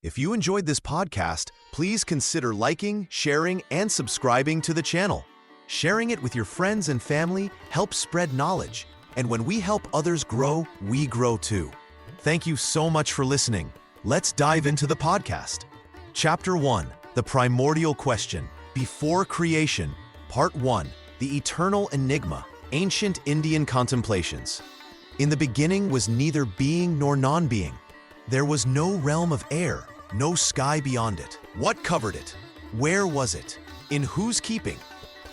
If you enjoyed this podcast, please consider liking, sharing, and subscribing to the channel. Sharing it with your friends and family helps spread knowledge, and when we help others grow, we grow too. Thank you so much for listening. Let's dive into the podcast. Chapter 1, The Primordial Question, Before Creation, Part 1, The Eternal Enigma, Ancient Indian Contemplations. In the beginning was neither being nor non-being. There was no realm of air, no sky beyond it. What covered it? Where was it? In whose keeping?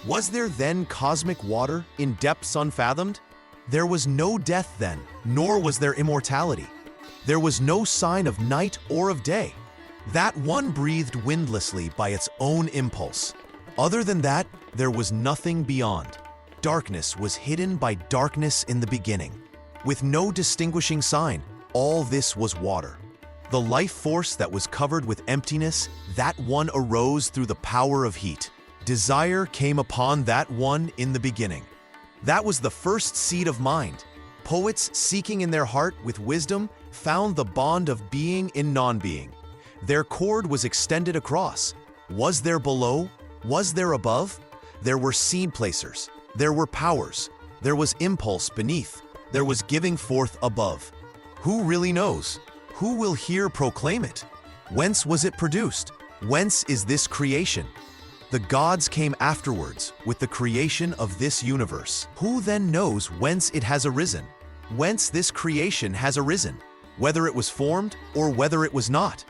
Was there then cosmic water in depths unfathomed? There was no death then, nor was there immortality. There was no sign of night or of day. That one breathed windlessly by its own impulse. Other than that, there was nothing beyond. Darkness was hidden by darkness in the beginning. With no distinguishing sign, all this was water. The life force that was covered with emptiness, that one arose through the power of heat. Desire came upon that one in the beginning. That was the first seed of mind. Poets, seeking in their heart with wisdom, found the bond of being in non-being. Their cord was extended across. Was there below? Was there above? There were seed placers. There were powers. There was impulse beneath. There was giving forth above. Who really knows? Who will here proclaim it? Whence was it produced? Whence is this creation? The gods came afterwards with the creation of this universe. Who then knows whence it has arisen? Whence this creation has arisen? Whether it was formed or whether it was not?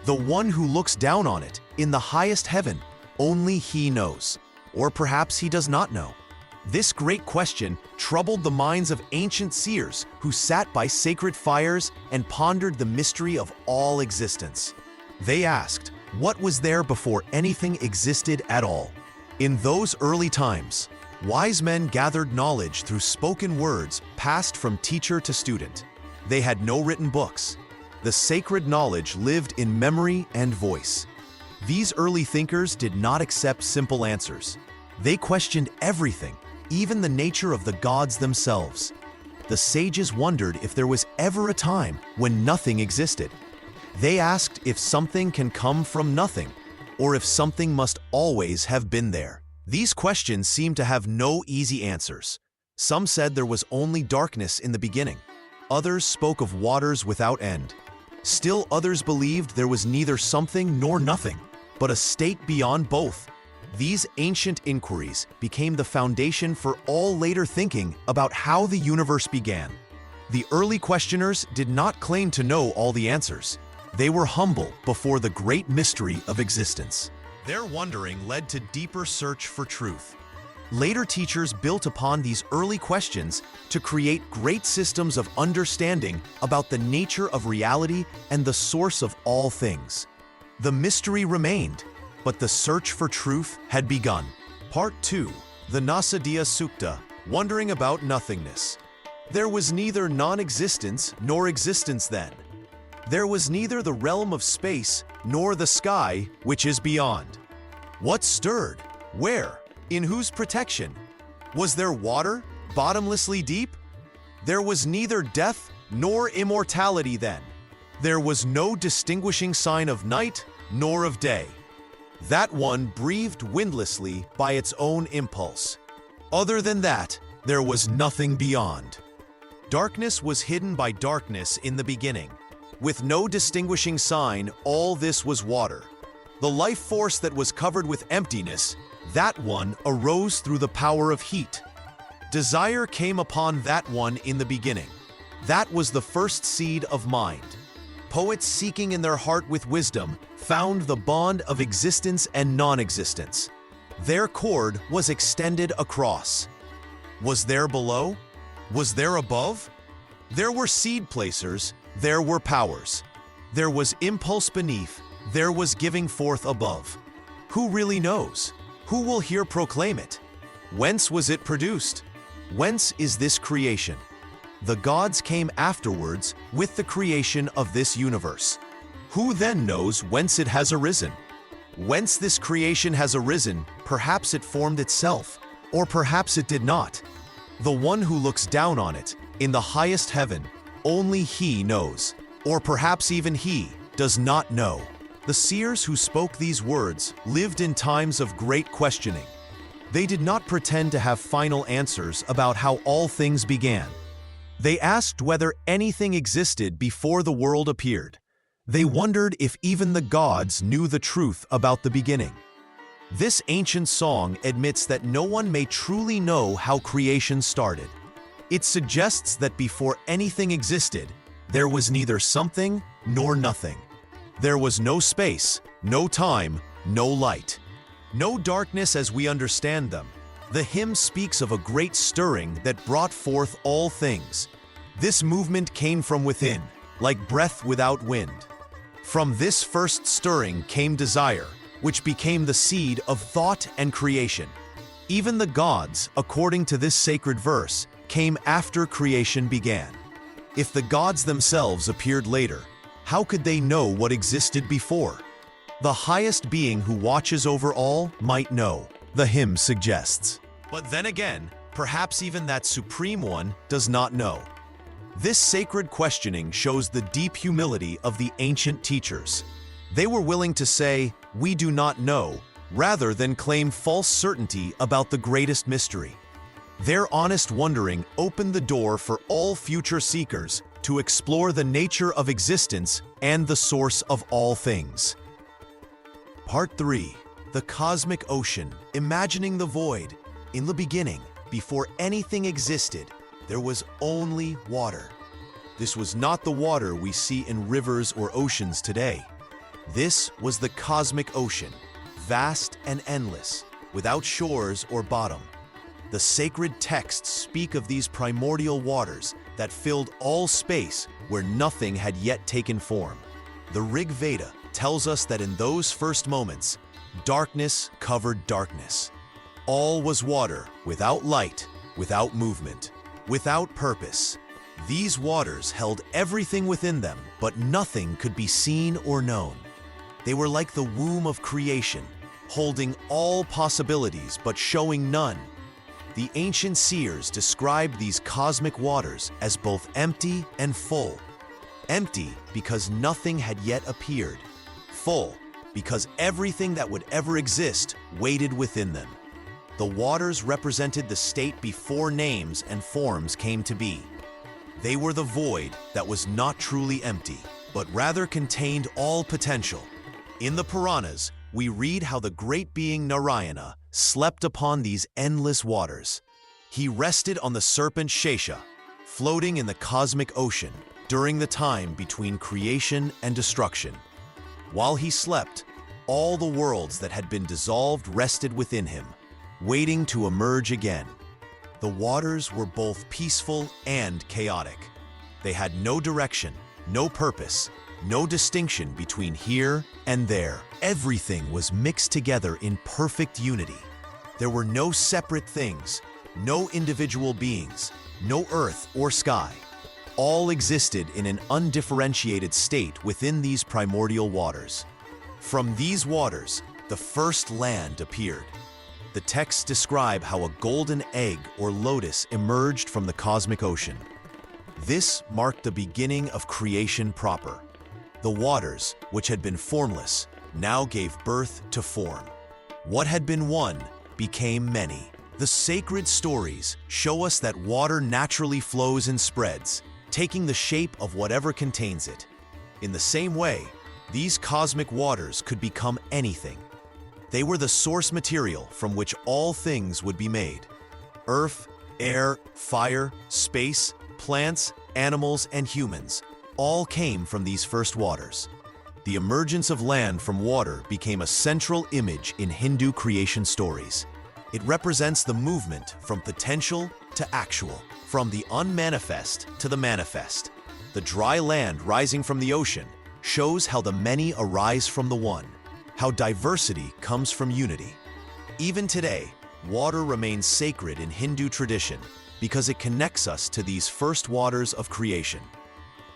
The one who looks down on it in the highest heaven, only he knows. Or perhaps he does not know. This great question troubled the minds of ancient seers who sat by sacred fires and pondered the mystery of all existence. They asked, what was there before anything existed at all? In those early times, wise men gathered knowledge through spoken words passed from teacher to student. They had no written books. The sacred knowledge lived in memory and voice. These early thinkers did not accept simple answers. They questioned everything, even the nature of the gods themselves. The sages wondered if there was ever a time when nothing existed. They asked if something can come from nothing, or if something must always have been there. These questions seemed to have no easy answers. Some said there was only darkness in the beginning. Others spoke of waters without end. Still others believed there was neither something nor nothing, but a state beyond both. These ancient inquiries became the foundation for all later thinking about how the universe began. The early questioners did not claim to know all the answers. They were humble before the great mystery of existence. Their wondering led to deeper search for truth. Later teachers built upon these early questions to create great systems of understanding about the nature of reality and the source of all things. The mystery remained, but the search for truth had begun. Part 2, the Nasadiya Sukta, Wondering About Nothingness. There was neither non-existence nor existence then. There was neither the realm of space nor the sky which is beyond. What stirred? Where? In whose protection? Was there water, bottomlessly deep? There was neither death nor immortality then. There was no distinguishing sign of night nor of day. That one breathed windlessly by its own impulse. Other than that, there was nothing beyond. Darkness was hidden by darkness in the beginning. With no distinguishing sign, all this was water. The life force that was covered with emptiness, that one arose through the power of heat. Desire came upon that one in the beginning. That was the first seed of mind. Poets seeking in their heart with wisdom found the bond of existence and non-existence. Their cord was extended across. Was there below? Was there above? There were seed placers, there were powers. There was impulse beneath, there was giving forth above. Who really knows? Who will here proclaim it? Whence was it produced? Whence is this creation? The gods came afterwards with the creation of this universe. Who then knows whence it has arisen? Whence this creation has arisen, perhaps it formed itself, or perhaps it did not. The one who looks down on it, in the highest heaven, only he knows. Or perhaps even he, does not know. The seers who spoke these words lived in times of great questioning. They did not pretend to have final answers about how all things began. They asked whether anything existed before the world appeared. They wondered if even the gods knew the truth about the beginning. This ancient song admits that no one may truly know how creation started. It suggests that before anything existed, there was neither something nor nothing. There was no space, no time, no light, no darkness as we understand them. The hymn speaks of a great stirring that brought forth all things. This movement came from within, like breath without wind. From this first stirring came desire, which became the seed of thought and creation. Even the gods, according to this sacred verse, came after creation began. If the gods themselves appeared later, how could they know what existed before? The highest being who watches over all might know, the hymn suggests. But then again, perhaps even that supreme one does not know. This sacred questioning shows the deep humility of the ancient teachers. They were willing to say, "We do not know," rather than claim false certainty about the greatest mystery. Their honest wondering opened the door for all future seekers to explore the nature of existence and the source of all things. Part 3. The Cosmic Ocean, Imagining the Void. In the beginning, before anything existed, there was only water. This was not the water we see in rivers or oceans today. This was the cosmic ocean, vast and endless, without shores or bottom. The sacred texts speak of these primordial waters that filled all space where nothing had yet taken form. The Rig Veda tells us that in those first moments, darkness covered darkness. All was water, without light, without movement, without purpose. These waters held everything within them, but nothing could be seen or known. They were like the womb of creation, holding all possibilities but showing none. The ancient seers described these cosmic waters as both empty and full. Empty because nothing had yet appeared. Full because everything that would ever exist waited within them. The waters represented the state before names and forms came to be. They were the void that was not truly empty, but rather contained all potential. In the Puranas, we read how the great being Narayana slept upon these endless waters. He rested on the serpent Shesha, floating in the cosmic ocean during the time between creation and destruction. While he slept, all the worlds that had been dissolved rested within him, waiting to emerge again. The waters were both peaceful and chaotic. They had no direction, no purpose, no distinction between here and there. Everything was mixed together in perfect unity. There were no separate things, no individual beings, no earth or sky. All existed in an undifferentiated state within these primordial waters. From these waters, the first land appeared. The texts describe how a golden egg or lotus emerged from the cosmic ocean. This marked the beginning of creation proper. The waters, which had been formless, now gave birth to form. What had been one became many. The sacred stories show us that water naturally flows and spreads, taking the shape of whatever contains it. In the same way, these cosmic waters could become anything. They were the source material from which all things would be made. Earth, air, fire, space, plants, animals, and humans all came from these first waters. The emergence of land from water became a central image in Hindu creation stories. It represents the movement from potential to actual, from the unmanifest to the manifest. The dry land rising from the ocean shows how the many arise from the one, how diversity comes from unity. Even today, water remains sacred in Hindu tradition because it connects us to these first waters of creation.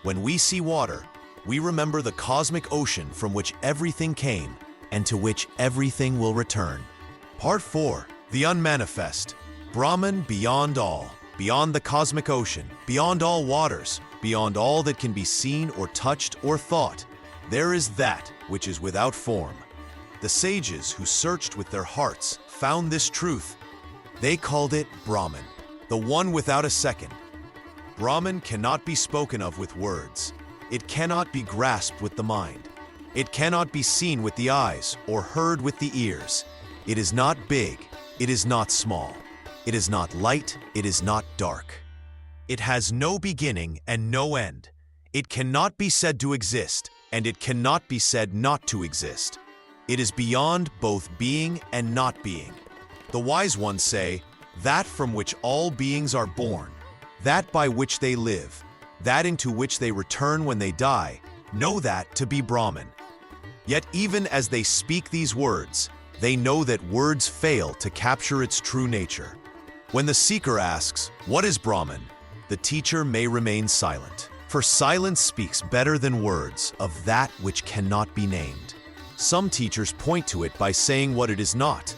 When we see water, we remember the cosmic ocean from which everything came and to which everything will return. Part 4. The Unmanifest. Brahman beyond all, beyond the cosmic ocean, beyond all waters, beyond all that can be seen or touched or thought. There is that which is without form. The sages who searched with their hearts found this truth. They called it Brahman, the one without a second. Brahman cannot be spoken of with words. It cannot be grasped with the mind. It cannot be seen with the eyes or heard with the ears. It is not big. It is not small. It is not light. It is not dark. It has no beginning and no end. It cannot be said to exist, and it cannot be said not to exist. It is beyond both being and not being. The wise ones say, that from which all beings are born, that by which they live, that into which they return when they die, know that to be Brahman. Yet even as they speak these words, they know that words fail to capture its true nature. When the seeker asks, what is Brahman? The teacher may remain silent, for silence speaks better than words of that which cannot be named. Some teachers point to it by saying what it is not.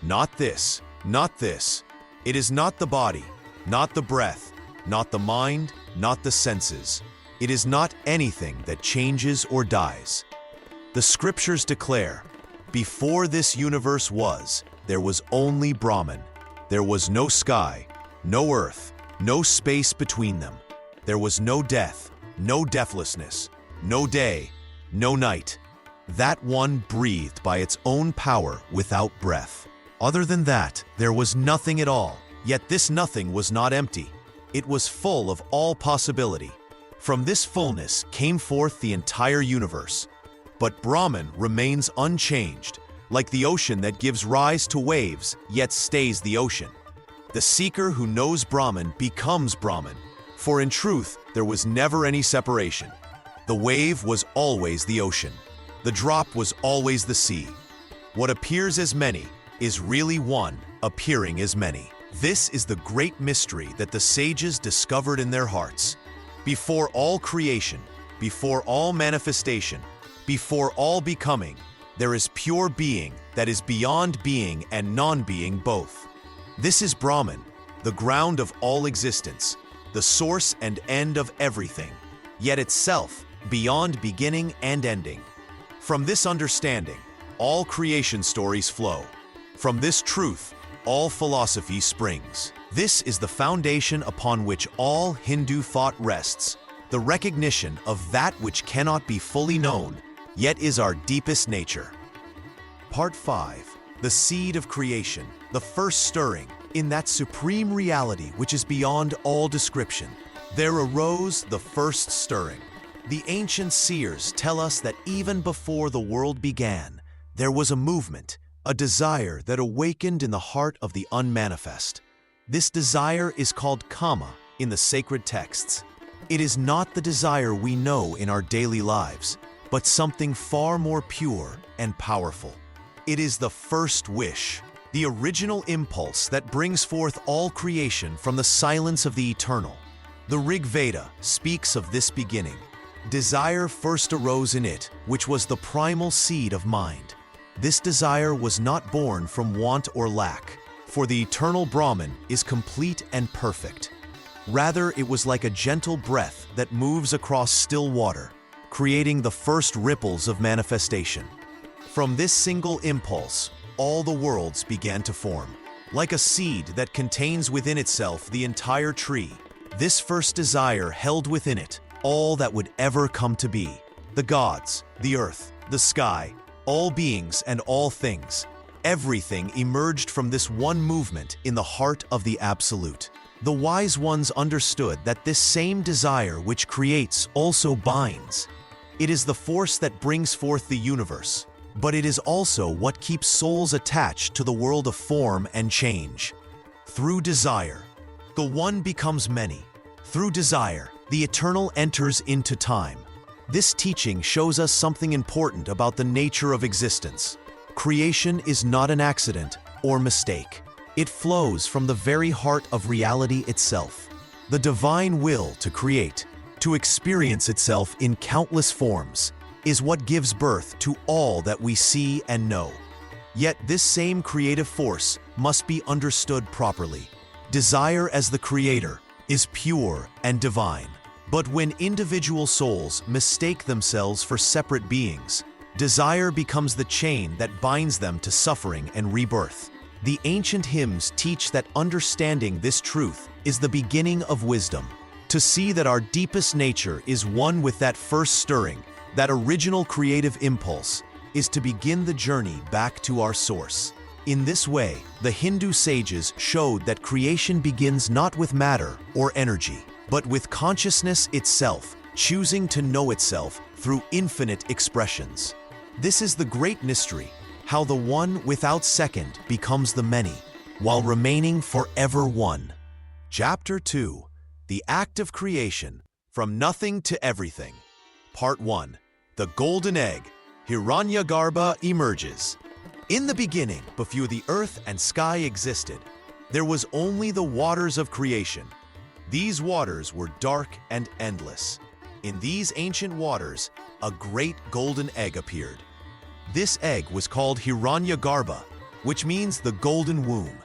Not this, not this. It is not the body, not the breath, not the mind, not the senses. It is not anything that changes or dies. The scriptures declare, before this universe was, there was only Brahman. There was no sky, no earth, no space between them. There was no death, no deathlessness, no day, no night. That one breathed by its own power without breath. Other than that, there was nothing at all. Yet this nothing was not empty. It was full of all possibility. From this fullness came forth the entire universe. But Brahman remains unchanged, like the ocean that gives rise to waves, yet stays the ocean. The seeker who knows Brahman becomes Brahman, for in truth there was never any separation. The wave was always the ocean. The drop was always the sea. What appears as many is really one appearing as many. This is the great mystery that the sages discovered in their hearts. Before all creation, before all manifestation, before all becoming, there is pure being that is beyond being and non-being both. This is Brahman, the ground of all existence, the source and end of everything, yet itself beyond beginning and ending. From this understanding, all creation stories flow. From this truth, all philosophy springs. This is the foundation upon which all Hindu thought rests, the recognition of that which cannot be fully known, yet is our deepest nature. Part 5. The seed of creation, the first stirring, in that supreme reality which is beyond all description. There arose the first stirring. The ancient seers tell us that even before the world began, there was a movement, a desire that awakened in the heart of the unmanifest. This desire is called kama in the sacred texts. It is not the desire we know in our daily lives, but something far more pure and powerful. It is the first wish, the original impulse that brings forth all creation from the silence of the eternal. The Rig Veda speaks of this beginning. Desire first arose in it, which was the primal seed of mind. This desire was not born from want or lack, for the eternal Brahman is complete and perfect. Rather, it was like a gentle breath that moves across still water, creating the first ripples of manifestation. From this single impulse, all the worlds began to form. Like a seed that contains within itself the entire tree, this first desire held within it all that would ever come to be. The gods, the earth, the sky, all beings and all things. Everything emerged from this one movement in the heart of the Absolute. The wise ones understood that this same desire which creates also binds. It is the force that brings forth the universe, but it is also what keeps souls attached to the world of form and change. Through desire, the one becomes many. Through desire, the eternal enters into time. This teaching shows us something important about the nature of existence. Creation is not an accident or mistake. It flows from the very heart of reality itself. The divine will to create, to experience itself in countless forms, is what gives birth to all that we see and know. Yet this same creative force must be understood properly. Desire as the creator is pure and divine. But when individual souls mistake themselves for separate beings, desire becomes the chain that binds them to suffering and rebirth. The ancient hymns teach that understanding this truth is the beginning of wisdom. To see that our deepest nature is one with that first stirring, that original creative impulse, is to begin the journey back to our source. In this way, the Hindu sages showed that creation begins not with matter or energy, but with consciousness itself, choosing to know itself through infinite expressions. This is the great mystery, how the one without second becomes the many, while remaining forever one. Chapter 2. The Act of Creation, From Nothing to Everything. Part 1. The Golden Egg, Hiranyagarbha emerges. In the beginning, before the earth and sky existed, there was only the waters of creation. These waters were dark and endless. In these ancient waters, a great golden egg appeared. This egg was called Hiranyagarbha, which means the golden womb.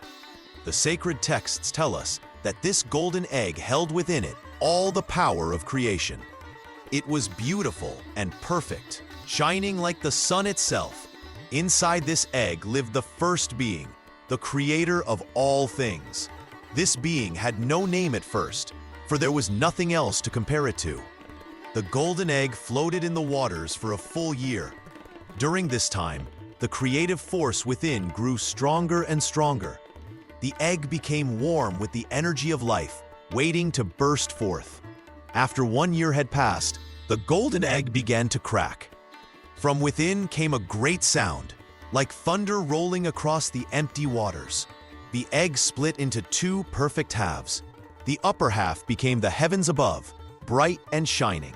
The sacred texts tell us that this golden egg held within it all the power of creation. It was beautiful and perfect, shining like the sun itself. Inside this egg lived the first being, the creator of all things. This being had no name at first, for there was nothing else to compare it to. The golden egg floated in the waters for a full year. During this time, the creative force within grew stronger and stronger. The egg became warm with the energy of life, waiting to burst forth. After 1 year had passed, the golden egg began to crack. From within came a great sound, like thunder rolling across the empty waters. The egg split into two perfect halves. The upper half became the heavens above, bright and shining.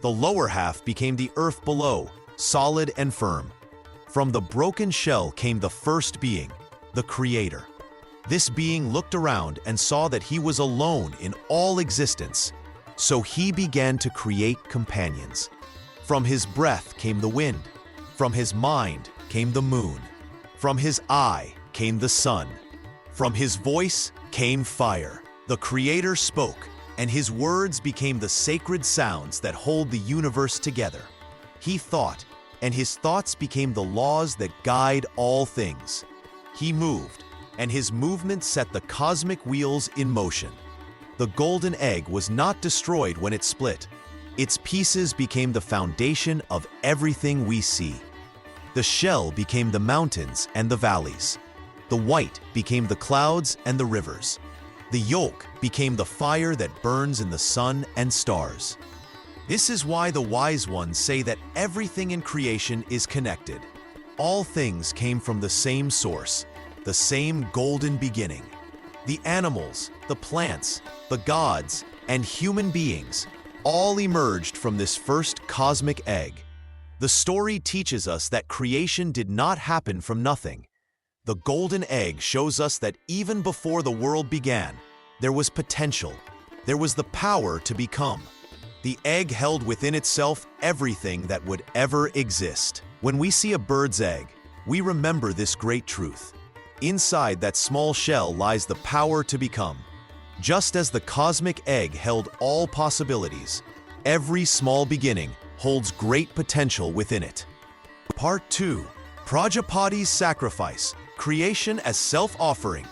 The lower half became the earth below, solid and firm. From the broken shell came the first being, the Creator. This being looked around and saw that he was alone in all existence, so he began to create companions. From his breath came the wind. From his mind came the moon. From his eye came the sun. From his voice came fire. The Creator spoke, and his words became the sacred sounds that hold the universe together. He thought, and his thoughts became the laws that guide all things. He moved, and his movement set the cosmic wheels in motion. The golden egg was not destroyed when it split. Its pieces became the foundation of everything we see. The shell became the mountains and the valleys. The white became the clouds and the rivers. The yolk became the fire that burns in the sun and stars. This is why the wise ones say that everything in creation is connected. All things came from the same source, the same golden beginning. The animals, the plants, the gods, and human beings all emerged from this first cosmic egg. The story teaches us that creation did not happen from nothing. The golden egg shows us that even before the world began, there was potential. There was the power to become. The egg held within itself everything that would ever exist. When we see a bird's egg, we remember this great truth. Inside that small shell lies the power to become. Just as the cosmic egg held all possibilities, every small beginning holds great potential within it. Part 2. Prajapati's Sacrifice, Creation as Self-Offering.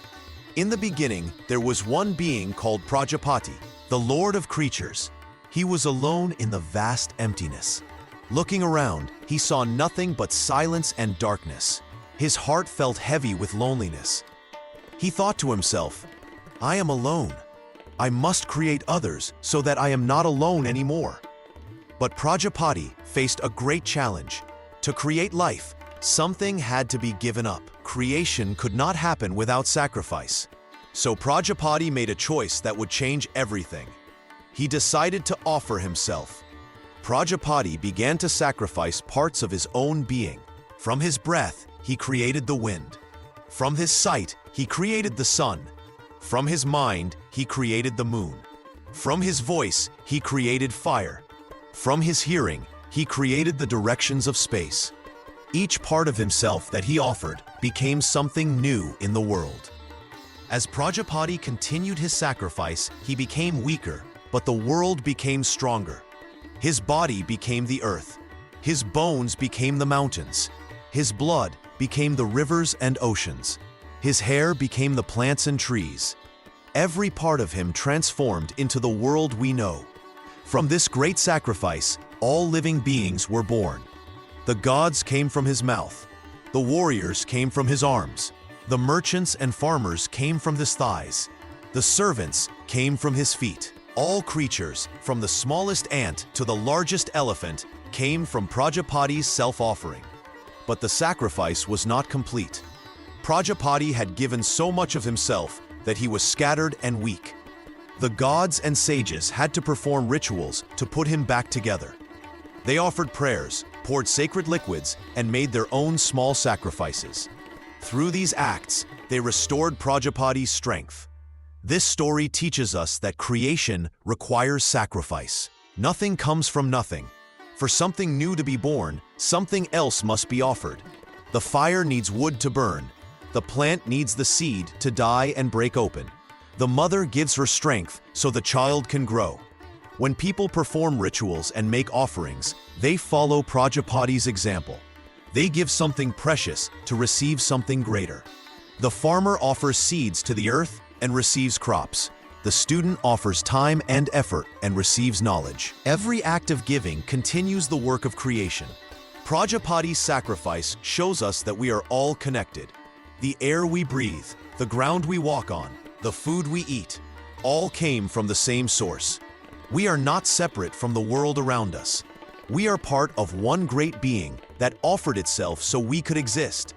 In the beginning, there was one being called Prajapati, the Lord of creatures. He was alone in the vast emptiness. Looking around, he saw nothing but silence and darkness. His heart felt heavy with loneliness. He thought to himself, "I am alone. I must create others so that I am not alone anymore." But Prajapati faced a great challenge. To create life, something had to be given up. Creation could not happen without sacrifice. So Prajapati made a choice that would change everything. He decided to offer himself. Prajapati began to sacrifice parts of his own being. From his breath, he created the wind. From his sight, he created the sun. From his mind, he created the moon. From his voice, he created fire. From his hearing, he created the directions of space. Each part of himself that he offered became something new in the world. As Prajapati continued his sacrifice, he became weaker. but the world became stronger. His body became the earth. His bones became the mountains. His blood became the rivers and oceans. His hair became the plants and trees. Every part of him transformed into the world we know. From this great sacrifice, all living beings were born. The gods came from his mouth. The warriors came from his arms. The merchants and farmers came from his thighs. The servants came from his feet. All creatures, from the smallest ant to the largest elephant, came from Prajapati's self-offering. But the sacrifice was not complete. Prajapati had given so much of himself that he was scattered and weak. The gods and sages had to perform rituals to put him back together. They offered prayers, poured sacred liquids, and made their own small sacrifices. Through these acts, they restored Prajapati's strength. This story teaches us that creation requires sacrifice. Nothing comes from nothing. For something new to be born, something else must be offered. The fire needs wood to burn. The plant needs the seed to die and break open. The mother gives her strength so the child can grow. When people perform rituals and make offerings, they follow Prajapati's example. They give something precious to receive something greater. The farmer offers seeds to the earth and receives crops. The student offers time and effort and receives knowledge. Every act of giving continues the work of creation. Prajapati's sacrifice shows us that we are all connected. The air we breathe, the ground we walk on, the food we eat, all came from the same source. We are not separate from the world around us. We are part of one great being that offered itself so we could exist.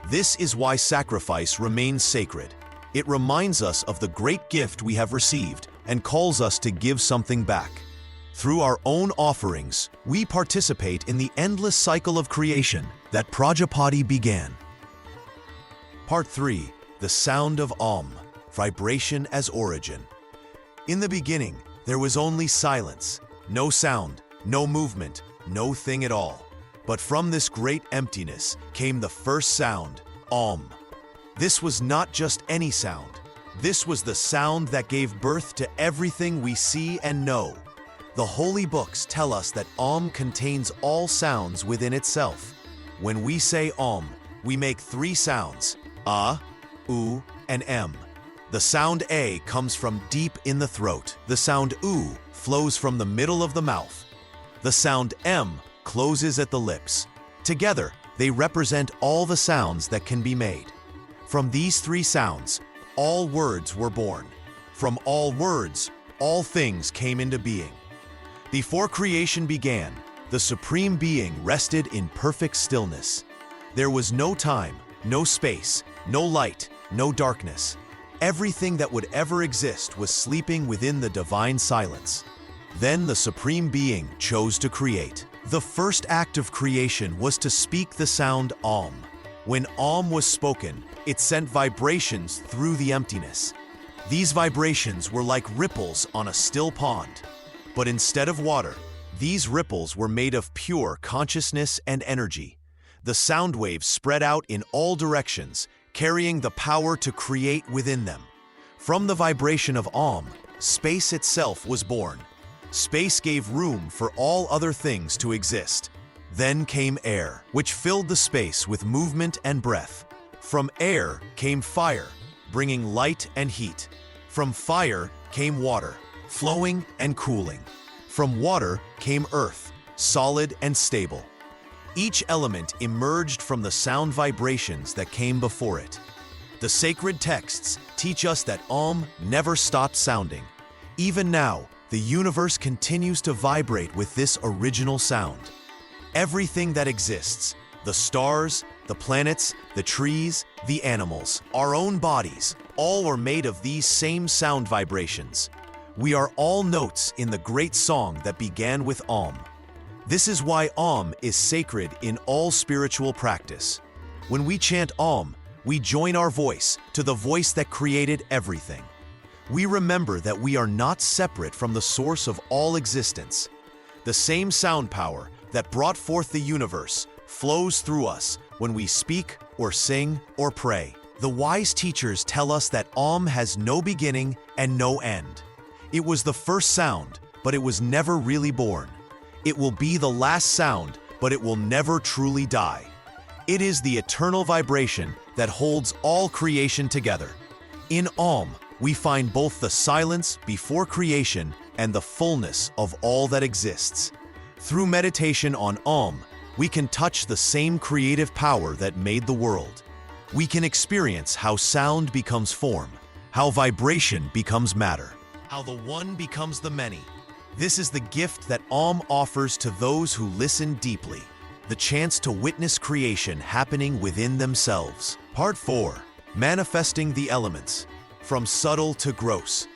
This is why sacrifice remains sacred. It reminds us of the great gift we have received and calls us to give something back. Through our own offerings, we participate in the endless cycle of creation that Prajapati began. Part 3. The Sound of Om, Vibration as Origin. In the beginning, there was only silence, no sound, no movement, no thing at all. But from this great emptiness came the first sound, Om. This was not just any sound. This was the sound that gave birth to everything we see and know. The holy books tell us that Om contains all sounds within itself. When we say Om, we make three sounds, A, U, and M. The sound A comes from deep in the throat. The sound U flows from the middle of the mouth. The sound M closes at the lips. Together, they represent all the sounds that can be made. From these three sounds, all words were born. From all words, all things came into being. Before creation began, the Supreme Being rested in perfect stillness. There was no time, no space, no light, no darkness. Everything that would ever exist was sleeping within the divine silence. Then the Supreme Being chose to create. The first act of creation was to speak the sound Om. When Om was spoken, it sent vibrations through the emptiness. These vibrations were like ripples on a still pond. But instead of water, these ripples were made of pure consciousness and energy. The sound waves spread out in all directions, carrying the power to create within them. From the vibration of Om, space itself was born. Space gave room for all other things to exist. Then came air, which filled the space with movement and breath. From air came fire, bringing light and heat. From fire came water, flowing and cooling. From water came earth, solid and stable. Each element emerged from the sound vibrations that came before it. The sacred texts teach us that Om never stopped sounding. Even now, the universe continues to vibrate with this original sound. Everything that exists, the stars, the planets, the trees, the animals, our own bodies, all are made of these same sound vibrations. We are all notes in the great song that began with Om. This is why Om is sacred in all spiritual practice. When we chant Om, we join our voice to the voice that created everything. We remember that we are not separate from the source of all existence. The same sound power that brought forth the universe flows through us when we speak or sing or pray. The wise teachers tell us that Om has no beginning and no end. It was the first sound, but it was never really born. It will be the last sound, but it will never truly die. It is the eternal vibration that holds all creation together. In Om, we find both the silence before creation and the fullness of all that exists. Through meditation on Om, we can touch the same creative power that made the world. We can experience how sound becomes form, how vibration becomes matter, how the one becomes the many. This is the gift that Om offers to those who listen deeply, the chance to witness creation happening within themselves. Part 4. Manifesting the elements, from subtle to gross.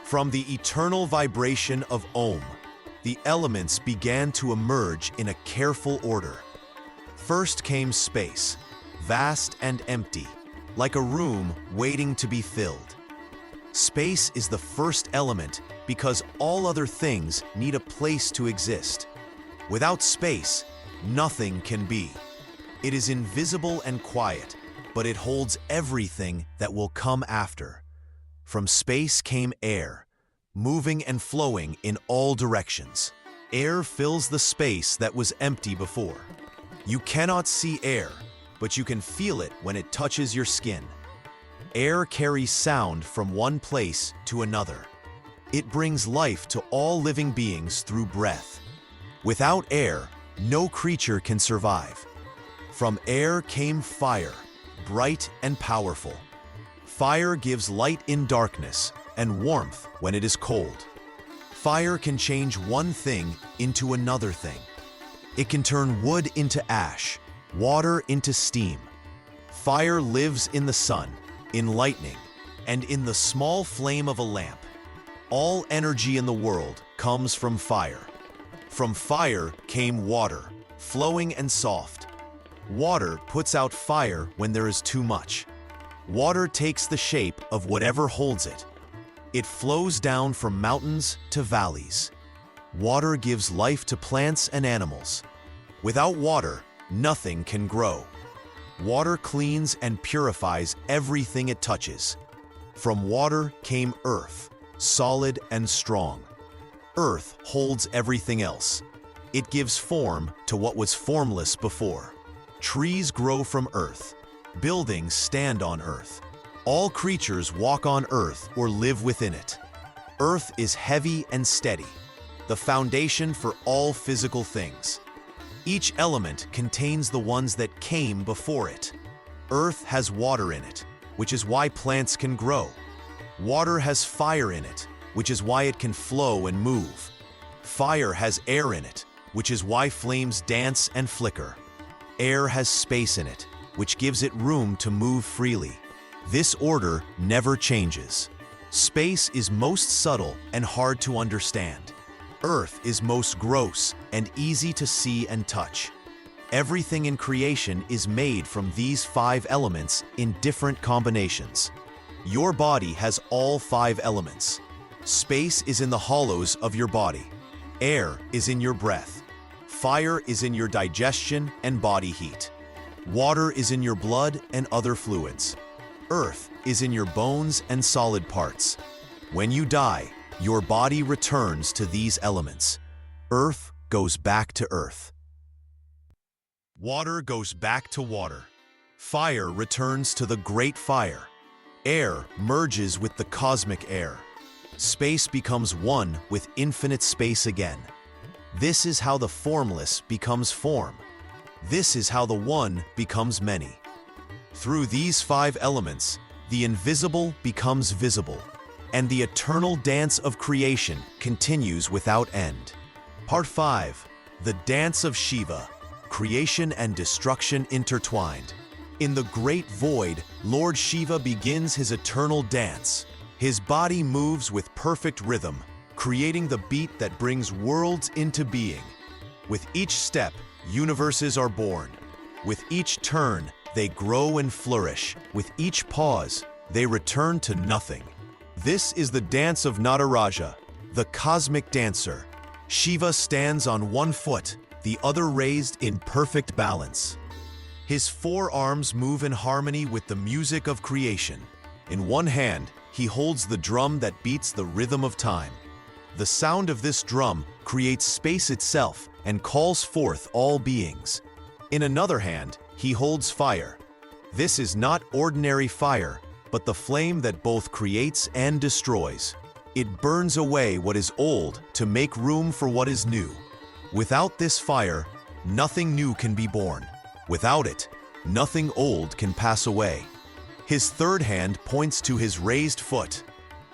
From the eternal vibration of Om, the elements began to emerge in a careful order. First came space, vast and empty, like a room waiting to be filled. Space is the first element because all other things need a place to exist. Without space, nothing can be. It is invisible and quiet, but it holds everything that will come after. From space came air, moving and flowing in all directions. Air fills the space that was empty before. You cannot see air, but you can feel it when it touches your skin. Air carries sound from one place to another. It brings life to all living beings through breath. Without air, no creature can survive. From air came fire, bright and powerful. Fire gives light in darkness and warmth when it is cold. Fire can change one thing into another thing. It can turn wood into ash, water into steam. Fire lives in the sun, in lightning, and in the small flame of a lamp. All energy in the world comes from fire. From fire came water, flowing and soft. Water puts out fire when there is too much. Water takes the shape of whatever holds it. It flows down from mountains to valleys. Water gives life to plants and animals. Without water, nothing can grow. Water cleans and purifies everything it touches. From water came earth, solid and strong. Earth holds everything else. It gives form to what was formless before. Trees grow from earth. Buildings stand on earth. All creatures walk on earth or live within it. Earth is heavy and steady, the foundation for all physical things. Each element contains the ones that came before it. Earth has water in it, which is why plants can grow. Water has fire in it, which is why it can flow and move. Fire has air in it, which is why flames dance and flicker. Air has space in it, which gives it room to move freely. This order never changes. Space is most subtle and hard to understand. Earth is most gross and easy to see and touch. Everything in creation is made from these 5 elements in different combinations. Your body has all 5 elements. Space is in the hollows of your body. Air is in your breath. Fire is in your digestion and body heat. Water is in your blood and other fluids. Earth is in your bones and solid parts. When you die, your body returns to these elements. Earth goes back to earth. Water goes back to water. Fire returns to the great fire. Air merges with the cosmic air. Space becomes one with infinite space again. This is how the formless becomes form. This is how the one becomes many. Through these 5 elements, the invisible becomes visible, and the eternal dance of creation continues without end. Part 5. The Dance of Shiva, Creation and Destruction Intertwined. In the Great Void, Lord Shiva begins his eternal dance. His body moves with perfect rhythm, creating the beat that brings worlds into being. With each step, universes are born. With each turn, they grow and flourish. With each pause, they return to nothing. This is the dance of Nataraja, the cosmic dancer. Shiva stands on one foot, the other raised in perfect balance. His 4 arms move in harmony with the music of creation. In one hand, he holds the drum that beats the rhythm of time. The sound of this drum creates space itself and calls forth all beings. In another hand, he holds fire. This is not ordinary fire, but the flame that both creates and destroys. It burns away what is old to make room for what is new. Without this fire, nothing new can be born. Without it, nothing old can pass away. His third hand points to his raised foot,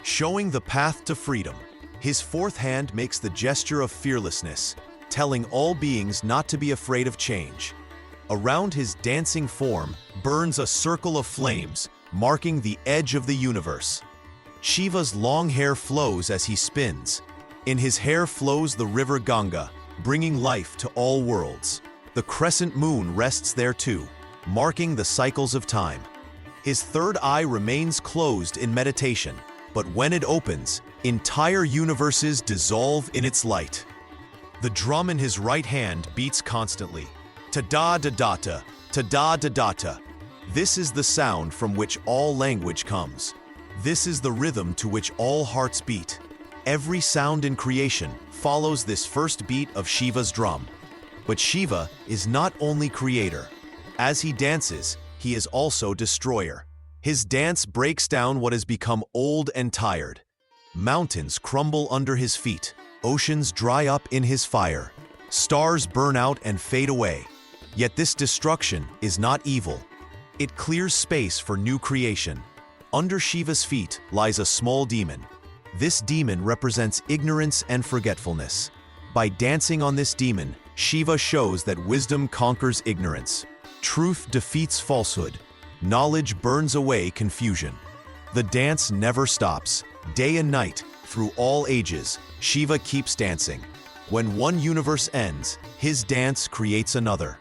showing the path to freedom. His fourth hand makes the gesture of fearlessness, telling all beings not to be afraid of change. Around his dancing form burns a circle of flames, marking the edge of the universe. Shiva's long hair flows as he spins. In his hair flows the river Ganga, bringing life to all worlds. The crescent moon rests there too, marking the cycles of time. His third eye remains closed in meditation, but when it opens, entire universes dissolve in its light. The drum in his right hand beats constantly. Ta-da-da-da-ta, ta-da-da-da-ta. This is the sound from which all language comes. This is the rhythm to which all hearts beat. Every sound in creation follows this first beat of Shiva's drum. But Shiva is not only creator. As he dances, he is also destroyer. His dance breaks down what has become old and tired. Mountains crumble under his feet. Oceans dry up in his fire. Stars burn out and fade away. Yet this destruction is not evil. It clears space for new creation. Under Shiva's feet lies a small demon. This demon represents ignorance and forgetfulness. By dancing on this demon, Shiva shows that wisdom conquers ignorance. Truth defeats falsehood. Knowledge burns away confusion. The dance never stops. Day and night, through all ages, Shiva keeps dancing. When one universe ends, his dance creates another.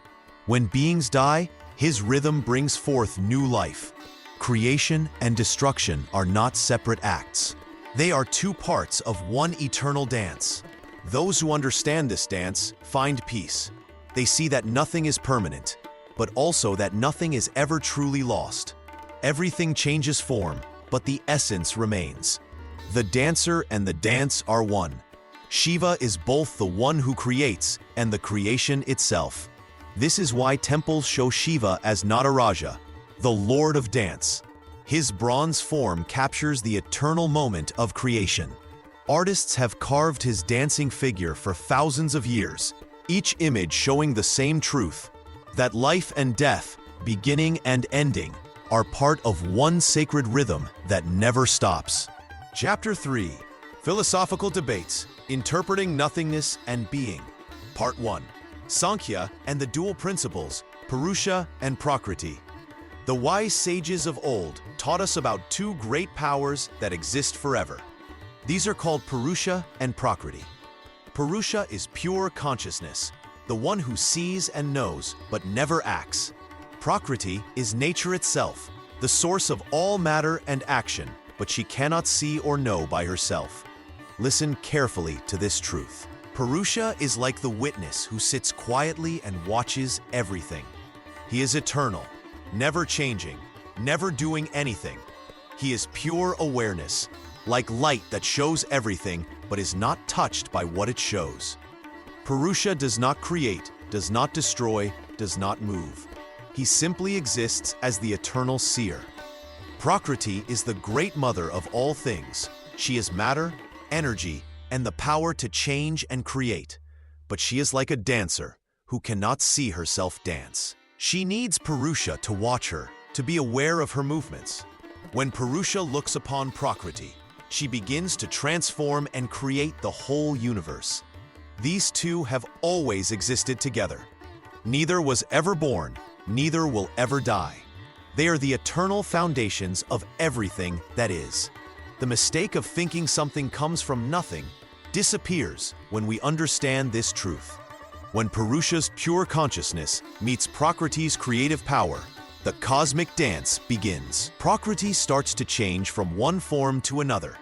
When beings die, his rhythm brings forth new life. Creation and destruction are not separate acts. They are two parts of one eternal dance. Those who understand this dance find peace. They see that nothing is permanent, but also that nothing is ever truly lost. Everything changes form, but the essence remains. The dancer and the dance are one. Shiva is both the one who creates and the creation itself. This is why temples show Shiva as Nataraja, the Lord of Dance. His bronze form captures the eternal moment of creation. Artists have carved his dancing figure for thousands of years, each image showing the same truth, that life and death, beginning and ending, are part of one sacred rhythm that never stops. Chapter 3. Philosophical Debates, Interpreting Nothingness and Being. Part 1. Sankhya and the Dual Principles, Purusha and Prakriti. The wise sages of old taught us about two great powers that exist forever. These are called Purusha and Prakriti. Purusha is pure consciousness, the one who sees and knows but never acts. Prakriti is nature itself, the source of all matter and action, but she cannot see or know by herself. Listen carefully to this truth. Purusha is like the witness who sits quietly and watches everything. He is eternal, never changing, never doing anything. He is pure awareness, like light that shows everything but is not touched by what it shows. Purusha does not create, does not destroy, does not move. He simply exists as the eternal seer. Prakriti is the great mother of all things. She is matter, energy, and the power to change and create. But she is like a dancer who cannot see herself dance. She needs Purusha to watch her, to be aware of her movements. When Purusha looks upon Prakriti, she begins to transform and create the whole universe. These two have always existed together. Neither was ever born, neither will ever die. They are the eternal foundations of everything that is. The mistake of thinking something comes from nothing disappears when we understand this truth. When Purusha's pure consciousness meets Prakriti's creative power, the cosmic dance begins. Prakriti starts to change from one form to another.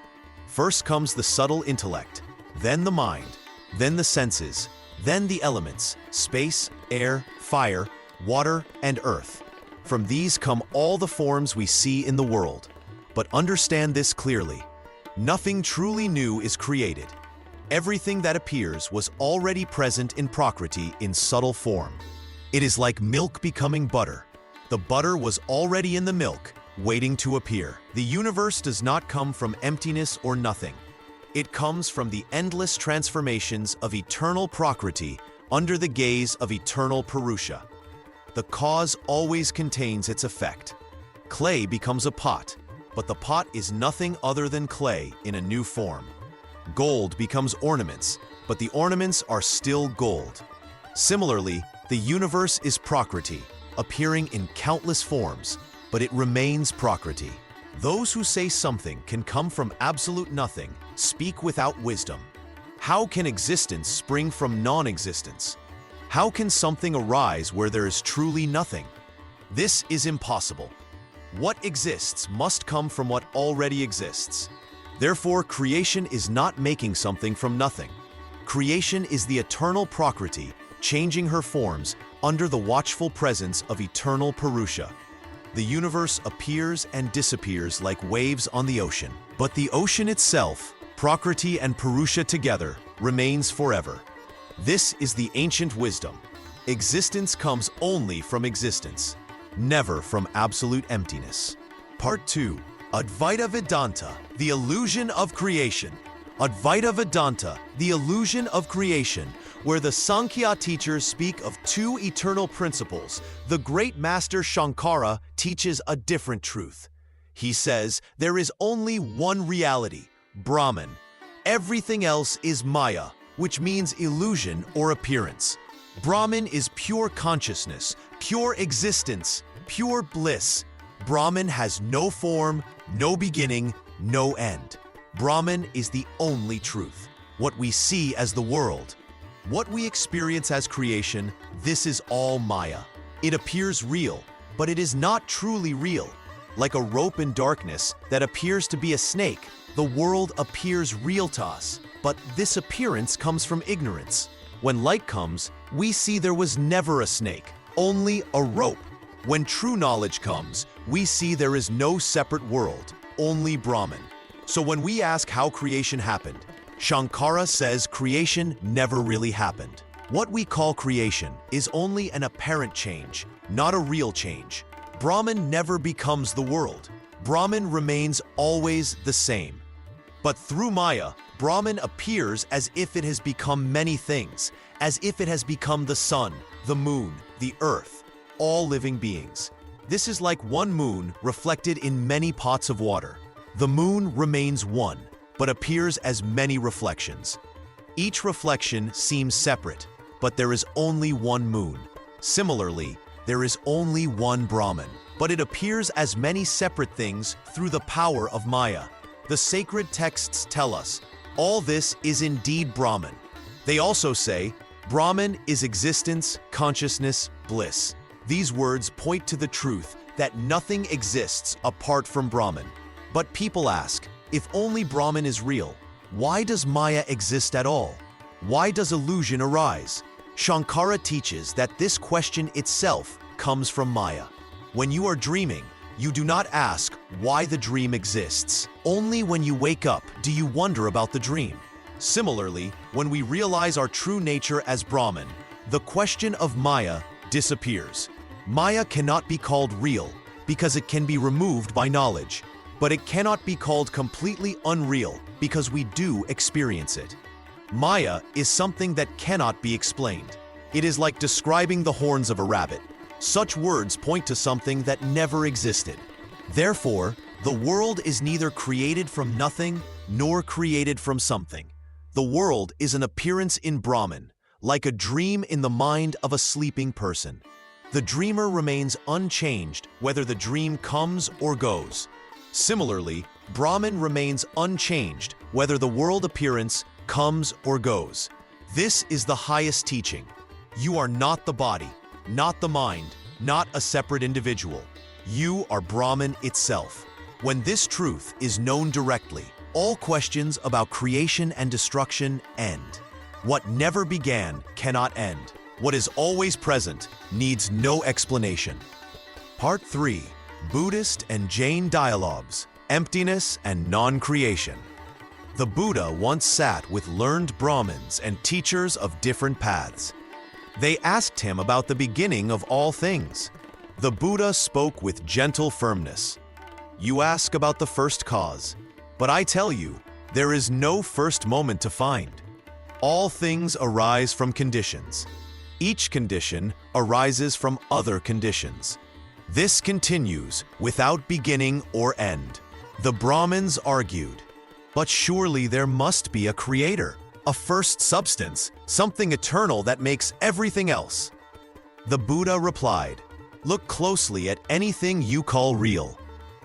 First comes the subtle intellect, then the mind, then the senses, then the elements, space, air, fire, water, and earth. From these come all the forms we see in the world. But understand this clearly. Nothing truly new is created. Everything that appears was already present in Prakriti in subtle form. It is like milk becoming butter. The butter was already in the milk, waiting to appear. The universe does not come from emptiness or nothing. It comes from the endless transformations of eternal Prakriti under the gaze of eternal Purusha. The cause always contains its effect. Clay becomes a pot, but the pot is nothing other than clay in a new form. Gold becomes ornaments, but the ornaments are still gold. Similarly, the universe is Prakriti, appearing in countless forms, but it remains Prakriti. Those who say something can come from absolute nothing speak without wisdom. How can existence spring from non-existence? How can something arise where there is truly nothing? This is impossible. What exists must come from what already exists. Therefore, creation is not making something from nothing. Creation is the eternal Prakriti, changing her forms under the watchful presence of eternal Purusha. The universe appears and disappears like waves on the ocean, but the ocean itself, Prakriti and Purusha together, remains forever. This is the ancient wisdom. Existence comes only from existence, never from absolute emptiness. Part 2. Advaita Vedanta, the illusion of creation. Advaita Vedanta, the illusion of creation, where the Sankhya teachers speak of two eternal principles, the great master Shankara teaches a different truth. He says there is only one reality, Brahman. Everything else is Maya, which means illusion or appearance. Brahman is pure consciousness, pure existence, pure bliss. Brahman has no form, no beginning, no end. Brahman is the only truth. What we see as the world, what we experience as creation, this is all Maya. It appears real, but it is not truly real. Like a rope in darkness that appears to be a snake, the world appears real to us, but this appearance comes from ignorance. When light comes, we see there was never a snake, only a rope. When true knowledge comes, we see there is no separate world, only Brahman. So when we ask how creation happened, Shankara says creation never really happened. What we call creation is only an apparent change, not a real change. Brahman never becomes the world. Brahman remains always the same. But through Maya, Brahman appears as if it has become many things, as if it has become the sun, the moon, the earth, all living beings. This is like one moon reflected in many pots of water. The moon remains one, but appears as many reflections. Each reflection seems separate, but there is only one moon. Similarly, there is only one Brahman, but it appears as many separate things through the power of Maya. The sacred texts tell us, all this is indeed Brahman. They also say, Brahman is existence, consciousness, bliss. These words point to the truth that nothing exists apart from Brahman. But people ask, if only Brahman is real, why does Maya exist at all? Why does illusion arise? Shankara teaches that this question itself comes from Maya. When you are dreaming, you do not ask why the dream exists. Only when you wake up do you wonder about the dream. Similarly, when we realize our true nature as Brahman, the question of Maya disappears. Maya cannot be called real because it can be removed by knowledge, but it cannot be called completely unreal because we do experience it. Maya is something that cannot be explained. It is like describing the horns of a rabbit. Such words point to something that never existed. Therefore, the world is neither created from nothing nor created from something. The world is an appearance in Brahman, like a dream in the mind of a sleeping person. The dreamer remains unchanged whether the dream comes or goes. Similarly, Brahman remains unchanged whether the world appearance comes or goes. This is the highest teaching. You are not the body, not the mind, not a separate individual. You are Brahman itself. When this truth is known directly, all questions about creation and destruction end. What never began cannot end. What is always present needs no explanation. Part 3. Buddhist and Jain Dialogues, Emptiness and Non-Creation. The Buddha once sat with learned Brahmins and teachers of different paths. They asked him about the beginning of all things. The Buddha spoke with gentle firmness. "You ask about the first cause, but I tell you, there is no first moment to find. All things arise from conditions. Each condition arises from other conditions. This continues without beginning or end." The Brahmins argued, "But surely there must be a creator, a first substance, something eternal that makes everything else." The Buddha replied, "Look closely at anything you call real.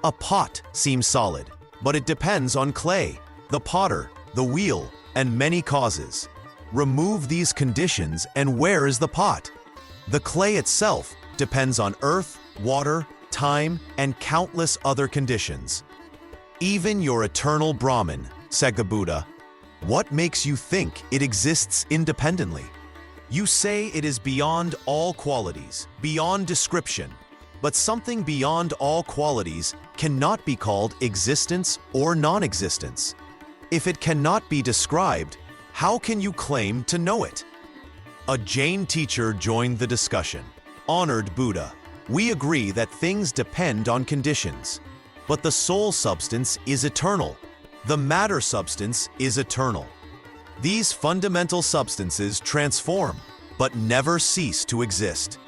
A pot seems solid, but it depends on clay, the potter, the wheel, and many causes. Remove these conditions and where is the pot? The clay itself depends on earth, water, time, and countless other conditions. Even your eternal Brahman," said the Buddha, "what makes you think it exists independently? You say it is beyond all qualities, beyond description, but something beyond all qualities cannot be called existence or non-existence. If it cannot be described, how can you claim to know it?" A Jain teacher joined the discussion. "Honored Buddha, we agree that things depend on conditions, but the soul substance is eternal. The matter substance is eternal. These fundamental substances transform, but never cease to exist.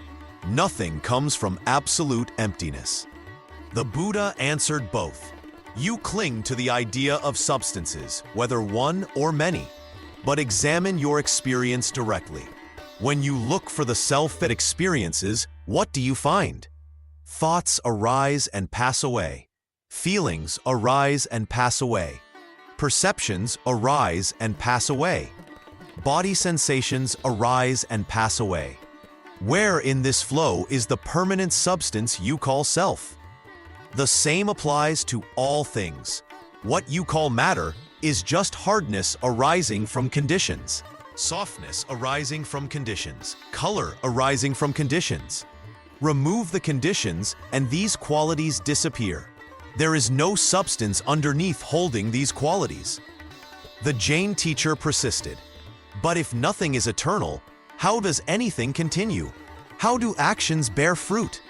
Nothing comes from absolute emptiness." The Buddha answered both. "You cling to the idea of substances, whether one or many, but examine your experience directly. When you look for the self that experiences, what do you find? Thoughts arise and pass away. Feelings arise and pass away. Perceptions arise and pass away. Body sensations arise and pass away. Where in this flow is the permanent substance you call self? The same applies to all things. What you call matter is just hardness arising from conditions, softness arising from conditions, color arising from conditions. Remove the conditions and these qualities disappear. There is no substance underneath holding these qualities." The Jain teacher persisted, "But if nothing is eternal, how does anything continue? How do actions bear fruit?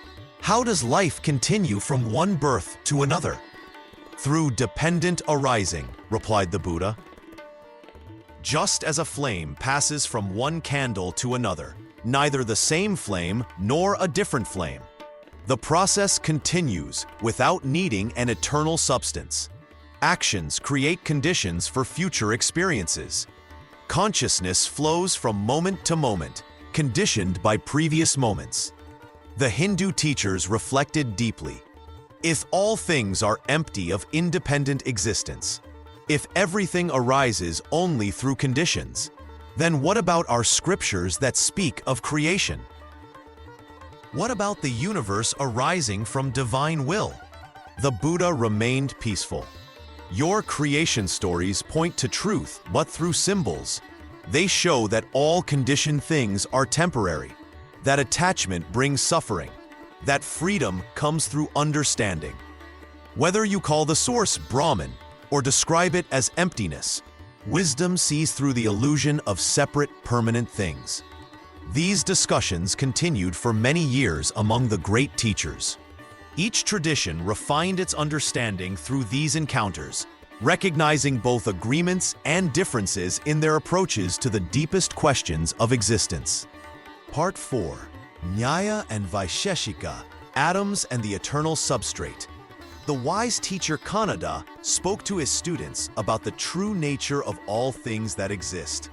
How does life continue from one birth to another?" "Through dependent arising," replied the Buddha. "Just as a flame passes from one candle to another, neither the same flame nor a different flame. The process continues without needing an eternal substance. Actions create conditions for future experiences. Consciousness flows from moment to moment, conditioned by previous moments." The Hindu teachers reflected deeply. If all things are empty of independent existence, if everything arises only through conditions, then what about our scriptures that speak of creation? What about the universe arising from divine will? The Buddha remained peaceful. "Your creation stories point to truth, but through symbols. They show that all conditioned things are temporary, that attachment brings suffering, that freedom comes through understanding. Whether you call the source Brahman or describe it as emptiness, wisdom sees through the illusion of separate, permanent things." These discussions continued for many years among the great teachers. Each tradition refined its understanding through these encounters, recognizing both agreements and differences in their approaches to the deepest questions of existence. Part 4. Nyaya and Vaisheshika, Atoms and the Eternal Substrate. The wise teacher Kanada spoke to his students about the true nature of all things that exist.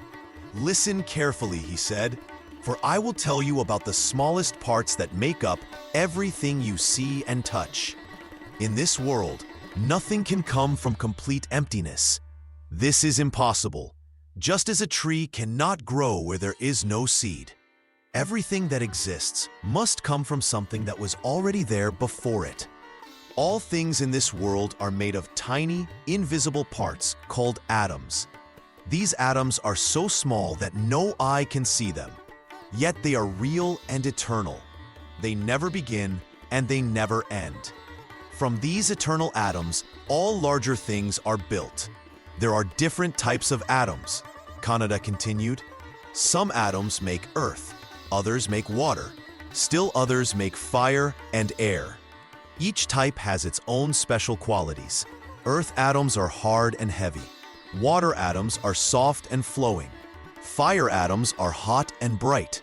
"Listen carefully," he said, "for I will tell you about the smallest parts that make up everything you see and touch. In this world, nothing can come from complete emptiness. This is impossible, just as a tree cannot grow where there is no seed. Everything that exists must come from something that was already there before it. All things in this world are made of tiny, invisible parts called atoms. These atoms are so small that no eye can see them. Yet they are real and eternal. They never begin and they never end. From these eternal atoms, all larger things are built. There are different types of atoms. Kanada continued. Some atoms make earth, others make water, still others make fire and air. Each type has its own special qualities. Earth atoms are hard and heavy. Water atoms are soft and flowing. Fire atoms are hot and bright.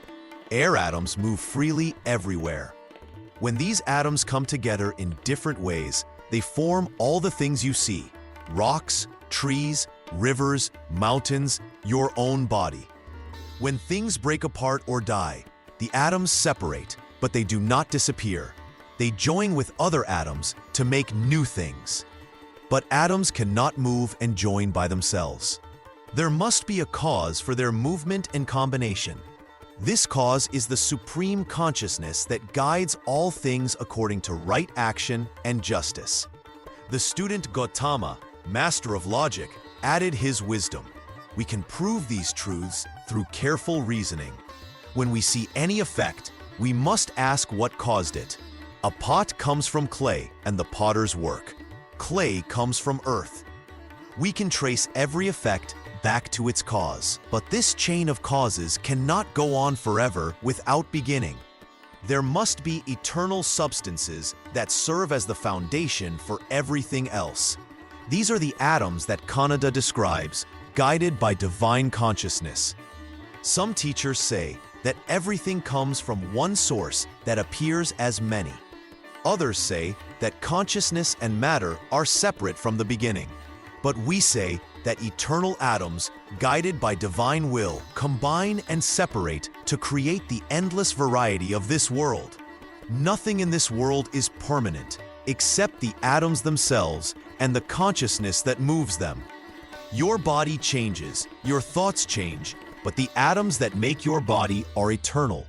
Air atoms move freely everywhere. When these atoms come together in different ways, they form all the things you see: rocks, trees, rivers, mountains, your own body. When things break apart or die, the atoms separate, but they do not disappear. They join with other atoms to make new things. But atoms cannot move and join by themselves. There must be a cause for their movement and combination. This cause is the supreme consciousness that guides all things according to right action and justice. The student Gautama, master of logic, added his wisdom. We can prove these truths through careful reasoning. When we see any effect, we must ask what caused it. A pot comes from clay and the potter's work. Clay comes from earth. We can trace every effect back to its cause, but this chain of causes cannot go on forever without beginning. There must be eternal substances that serve as the foundation for everything else. These are the atoms that Kanada describes, guided by divine consciousness. Some teachers say that everything comes from one source that appears as many. Others say that consciousness and matter are separate from the beginning. But we say that eternal atoms, guided by divine will, combine and separate to create the endless variety of this world. Nothing in this world is permanent, except the atoms themselves and the consciousness that moves them. Your body changes, your thoughts change, but the atoms that make your body are eternal.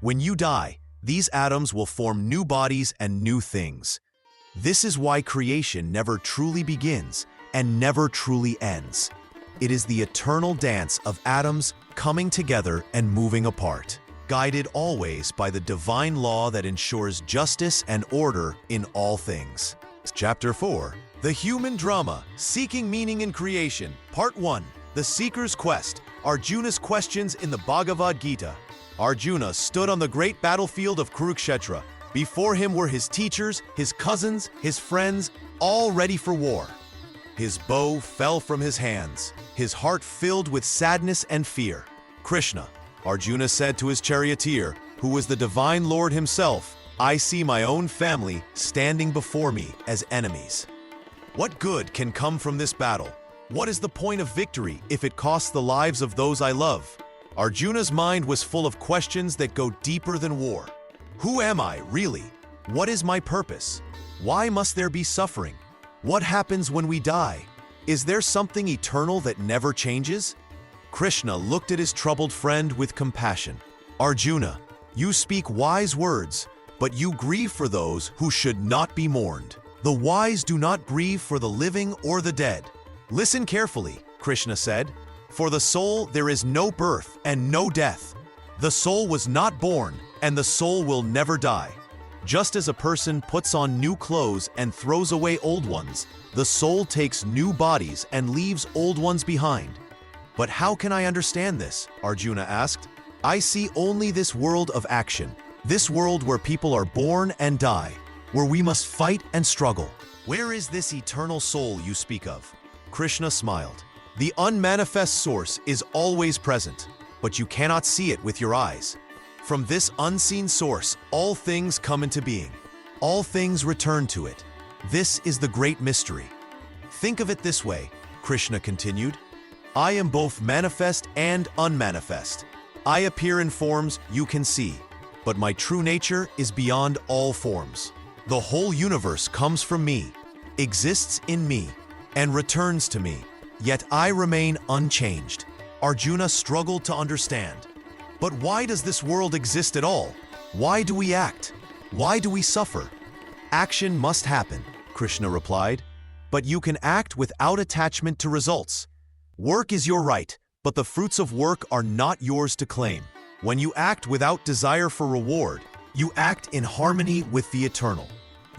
When you die, these atoms will form new bodies and new things. This is why creation never truly begins and never truly ends. It is the eternal dance of atoms coming together and moving apart, guided always by the divine law that ensures justice and order in all things. Chapter 4. The Human Drama, Seeking Meaning in Creation, Part 1. The Seeker's Quest, Arjuna's Questions in the Bhagavad Gita. Arjuna stood on the great battlefield of Kurukshetra. Before him were his teachers, his cousins, his friends, all ready for war. His bow fell from his hands, his heart filled with sadness and fear. Krishna, Arjuna said to his charioteer, who was the divine Lord himself, I see my own family standing before me as enemies. What good can come from this battle? What is the point of victory if it costs the lives of those I love? Arjuna's mind was full of questions that go deeper than war. Who am I, really? What is my purpose? Why must there be suffering? What happens when we die? Is there something eternal that never changes? Krishna looked at his troubled friend with compassion. Arjuna, you speak wise words, but you grieve for those who should not be mourned. The wise do not grieve for the living or the dead. Listen carefully, Krishna said. For the soul there is no birth and no death. The soul was not born, and the soul will never die. Just as a person puts on new clothes and throws away old ones, the soul takes new bodies and leaves old ones behind. But how can I understand this? Arjuna asked. I see only this world of action, this world where people are born and die, where we must fight and struggle. Where is this eternal soul you speak of? Krishna smiled. The unmanifest source is always present, but you cannot see it with your eyes. From this unseen source, all things come into being. All things return to it. This is the great mystery. Think of it this way, Krishna continued. I am both manifest and unmanifest. I appear in forms you can see, but my true nature is beyond all forms. The whole universe comes from me, exists in me, and returns to me. Yet I remain unchanged. Arjuna struggled to understand. But why does this world exist at all? Why do we act? Why do we suffer? Action must happen, Krishna replied. But you can act without attachment to results. Work is your right, but the fruits of work are not yours to claim. When you act without desire for reward, you act in harmony with the eternal.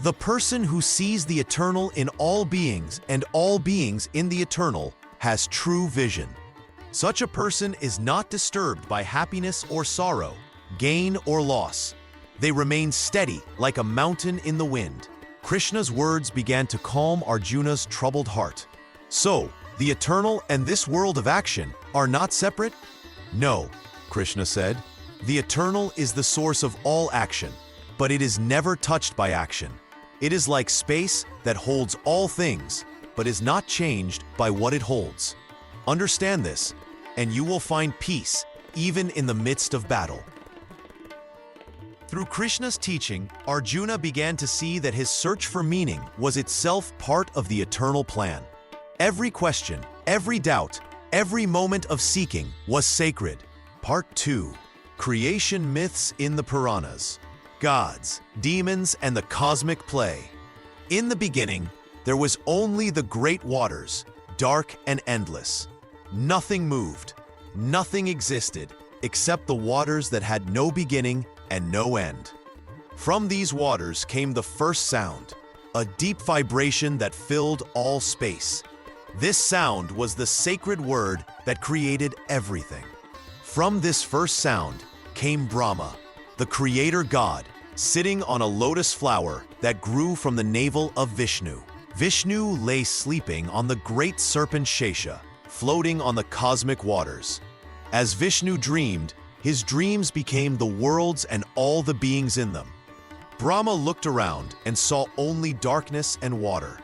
The person who sees the eternal in all beings and all beings in the eternal has true vision. Such a person is not disturbed by happiness or sorrow, gain or loss. They remain steady like a mountain in the wind. Krishna's words began to calm Arjuna's troubled heart. So, the eternal and this world of action are not separate? No, Krishna said. The eternal is the source of all action, but it is never touched by action. It is like space that holds all things, but is not changed by what it holds. Understand this, and you will find peace even in the midst of battle. Through Krishna's teaching, Arjuna began to see that his search for meaning was itself part of the eternal plan. Every question, every doubt, every moment of seeking was sacred. Part 2. Creation Myths in the Puranas. Gods, demons, and the cosmic play. In the beginning, there was only the great waters, dark and endless. Nothing moved, nothing existed, except the waters that had no beginning and no end. From these waters came the first sound, a deep vibration that filled all space. This sound was the sacred word that created everything. From this first sound came Brahma, the creator god, sitting on a lotus flower that grew from the navel of Vishnu. Vishnu lay sleeping on the great serpent Shesha, floating on the cosmic waters. As Vishnu dreamed, his dreams became the worlds and all the beings in them. Brahma looked around and saw only darkness and water.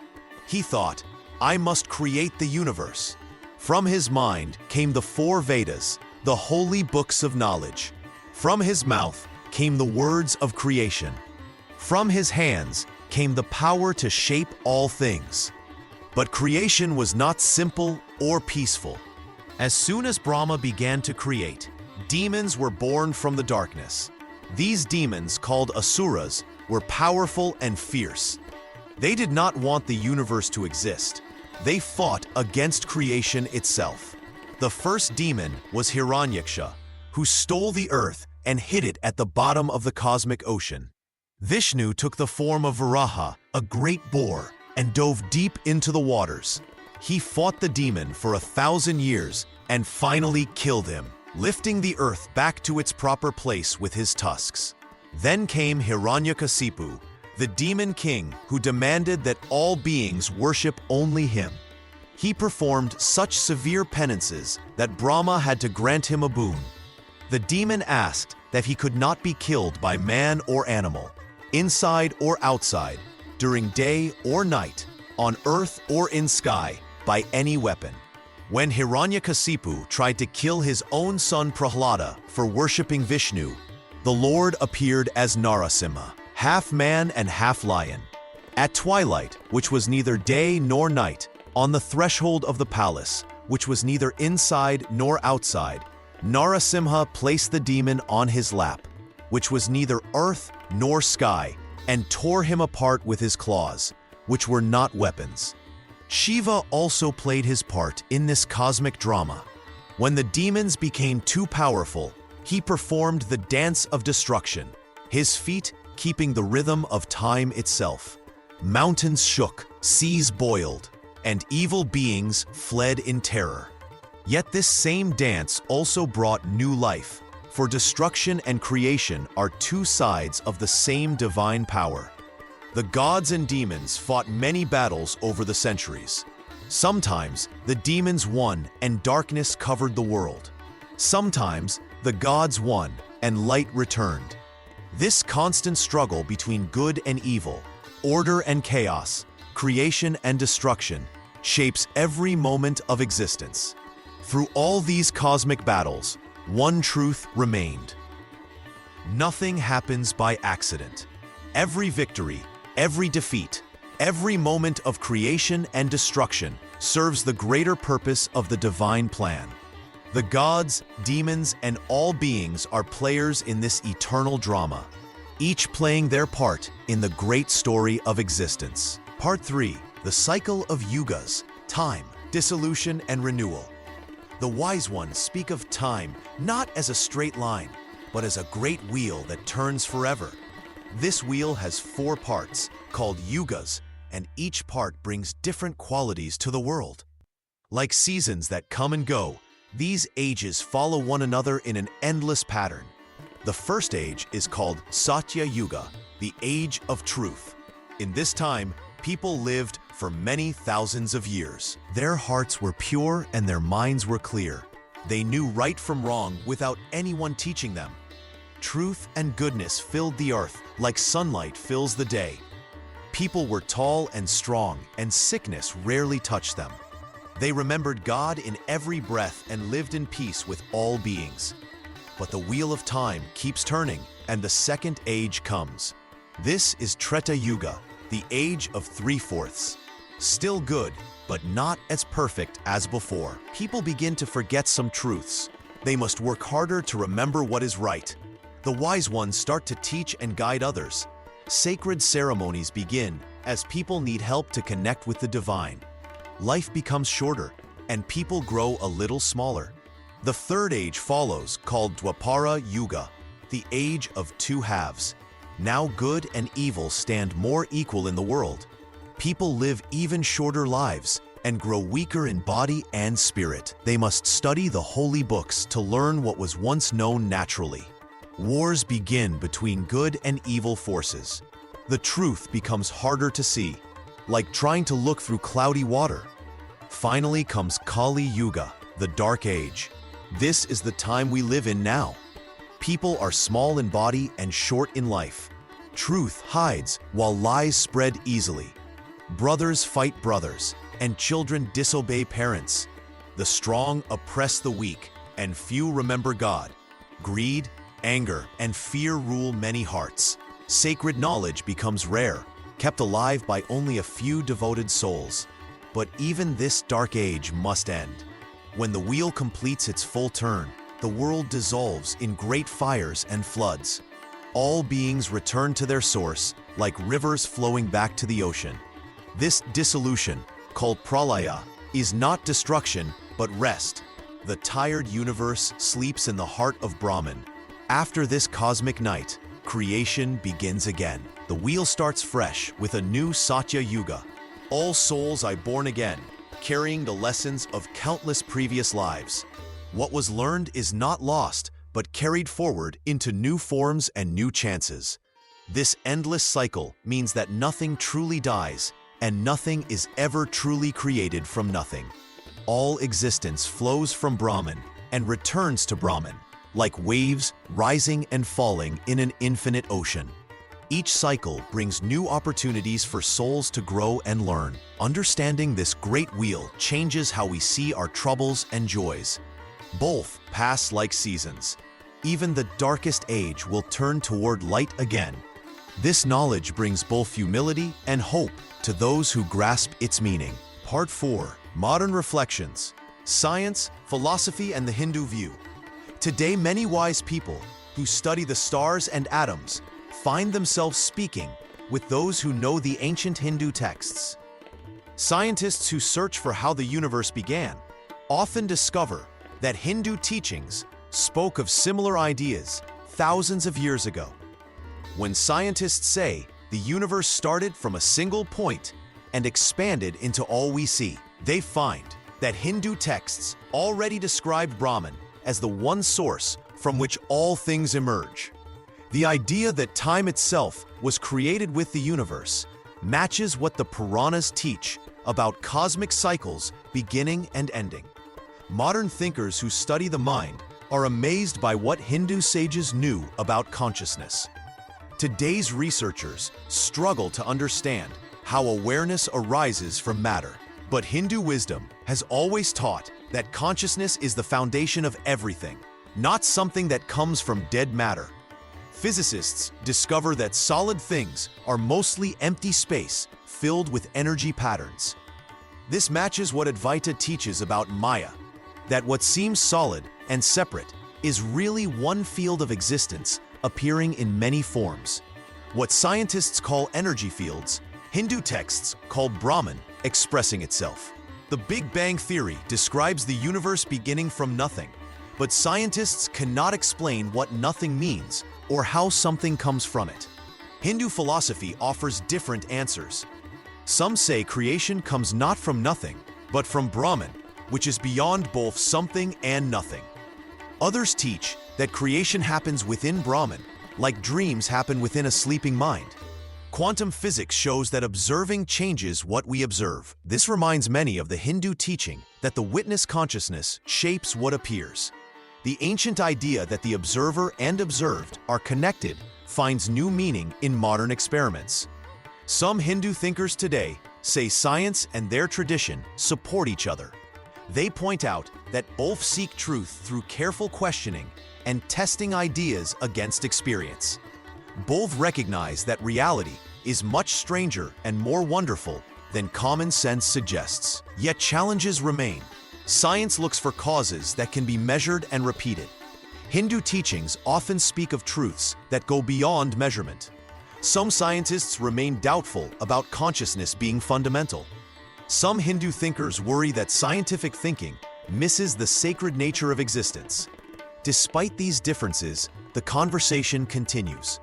He thought, I must create the universe. From his mind came the 4 Vedas, the holy books of knowledge. From his mouth came the words of creation. From his hands came the power to shape all things. But creation was not simple or peaceful. As soon as Brahma began to create, demons were born from the darkness. These demons, called asuras, were powerful and fierce. They did not want the universe to exist. They fought against creation itself. The first demon was Hiranyagarbha, who stole the earth and hid it at the bottom of the cosmic ocean. Vishnu took the form of Varaha, a great boar, and dove deep into the waters. He fought the demon for 1,000 years and finally killed him, lifting the earth back to its proper place with his tusks. Then came Hiranyakasipu, the demon king who demanded that all beings worship only him. He performed such severe penances that Brahma had to grant him a boon. The demon asked that he could not be killed by man or animal, inside or outside, during day or night, on earth or in sky, by any weapon. When Hiranyakasipu tried to kill his own son Prahlada for worshipping Vishnu, the Lord appeared as Narasimha, half man and half lion. At twilight, which was neither day nor night, on the threshold of the palace, which was neither inside nor outside, Narasimha placed the demon on his lap, which was neither earth nor sky, and tore him apart with his claws, which were not weapons. Shiva also played his part in this cosmic drama. When the demons became too powerful, he performed the dance of destruction, his feet keeping the rhythm of time itself. Mountains shook, seas boiled, and evil beings fled in terror. Yet this same dance also brought new life, for destruction and creation are 2 sides of the same divine power. The gods and demons fought many battles over the centuries. Sometimes the demons won and darkness covered the world. Sometimes the gods won and light returned. This constant struggle between good and evil, order and chaos, creation and destruction, shapes every moment of existence. Through all these cosmic battles, one truth remained. Nothing happens by accident. Every victory, every defeat, every moment of creation and destruction serves the greater purpose of the divine plan. The gods, demons, and all beings are players in this eternal drama, each playing their part in the great story of existence. Part 3. The cycle of Yugas, time, dissolution, and renewal. The wise ones speak of time not as a straight line, but as a great wheel that turns forever. This wheel has 4 parts, called Yugas, and each part brings different qualities to the world. Like seasons that come and go, these ages follow one another in an endless pattern. The first age is called Satya Yuga, the age of truth. In this time, people lived for many thousands of years. Their hearts were pure and their minds were clear. They knew right from wrong without anyone teaching them. Truth and goodness filled the earth like sunlight fills the day. People were tall and strong, and sickness rarely touched them. They remembered God in every breath and lived in peace with all beings. But the wheel of time keeps turning, and the second age comes. This is Treta Yuga, the age of 3/4. Still good, but not as perfect as before. People begin to forget some truths. They must work harder to remember what is right. The wise ones start to teach and guide others. Sacred ceremonies begin as people need help to connect with the divine. Life becomes shorter, and people grow a little smaller. The third age follows, called Dwapara Yuga, the age of 2 halves. Now good and evil stand more equal in the world. People live even shorter lives and grow weaker in body and spirit. They must study the holy books to learn what was once known naturally. Wars begin between good and evil forces. The truth becomes harder to see, like trying to look through cloudy water. Finally comes Kali Yuga, the Dark Age. This is the time we live in now. People are small in body and short in life. Truth hides while lies spread easily. Brothers fight brothers, and children disobey parents. The strong oppress the weak, and few remember God. Greed, anger, and fear rule many hearts. Sacred knowledge becomes rare, kept alive by only a few devoted souls. But even this dark age must end. When the wheel completes its full turn, the world dissolves in great fires and floods. All beings return to their source, like rivers flowing back to the ocean. This dissolution, called pralaya, is not destruction, but rest. The tired universe sleeps in the heart of Brahman. After this cosmic night, creation begins again. The wheel starts fresh with a new Satya Yuga. All souls are born again, carrying the lessons of countless previous lives. What was learned is not lost, but carried forward into new forms and new chances. This endless cycle means that nothing truly dies, and nothing is ever truly created from nothing. All existence flows from Brahman and returns to Brahman, like waves rising and falling in an infinite ocean. Each cycle brings new opportunities for souls to grow and learn. Understanding this great wheel changes how we see our troubles and joys. Both pass like seasons. Even the darkest age will turn toward light again. This knowledge brings both humility and hope to those who grasp its meaning. Part 4. Modern Reflections. Science, Philosophy, and the Hindu View. Today, many wise people who study the stars and atoms find themselves speaking with those who know the ancient Hindu texts. Scientists who search for how the universe began often discover that Hindu teachings spoke of similar ideas thousands of years ago. When scientists say the universe started from a single point and expanded into all we see, they find that Hindu texts already described Brahman as the one source from which all things emerge. The idea that time itself was created with the universe matches what the Puranas teach about cosmic cycles beginning and ending. Modern thinkers who study the mind are amazed by what Hindu sages knew about consciousness. Today's researchers struggle to understand how awareness arises from matter, but Hindu wisdom has always taught that consciousness is the foundation of everything, not something that comes from dead matter. Physicists discover that solid things are mostly empty space filled with energy patterns. This matches what Advaita teaches about Maya, that what seems solid and separate is really one field of existence appearing in many forms. What scientists call energy fields, Hindu texts call Brahman expressing itself. The Big Bang Theory describes the universe beginning from nothing, but scientists cannot explain what nothing means or how something comes from it. Hindu philosophy offers different answers. Some say creation comes not from nothing, but from Brahman, which is beyond both something and nothing. Others teach that creation happens within Brahman, like dreams happen within a sleeping mind. Quantum physics shows that observing changes what we observe. This reminds many of the Hindu teaching that the witness consciousness shapes what appears. The ancient idea that the observer and observed are connected finds new meaning in modern experiments. Some Hindu thinkers today say science and their tradition support each other. They point out that both seek truth through careful questioning and testing ideas against experience. Both recognize that reality is much stranger and more wonderful than common sense suggests. Yet challenges remain. Science looks for causes that can be measured and repeated. Hindu teachings often speak of truths that go beyond measurement. Some scientists remain doubtful about consciousness being fundamental. Some Hindu thinkers worry that scientific thinking misses the sacred nature of existence. Despite these differences, the conversation continues.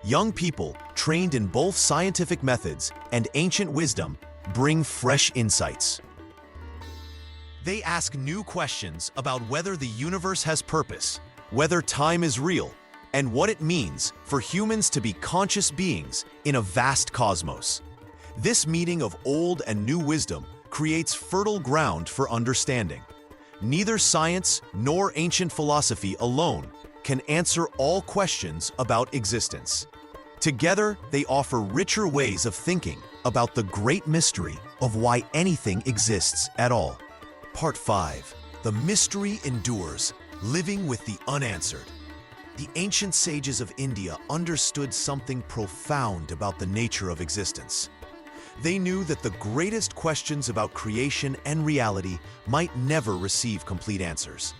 Young people, trained in both scientific methods and ancient wisdom, bring fresh insights. They ask new questions about whether the universe has purpose, whether time is real, and what it means for humans to be conscious beings in a vast cosmos. This meeting of old and new wisdom creates fertile ground for understanding. Neither science nor ancient philosophy alone can answer all questions about existence. Together, they offer richer ways of thinking about the great mystery of why anything exists at all. Part 5. The mystery endures, living with the unanswered. The ancient sages of India understood something profound about the nature of existence. They knew that the greatest questions about creation and reality might never receive complete answers.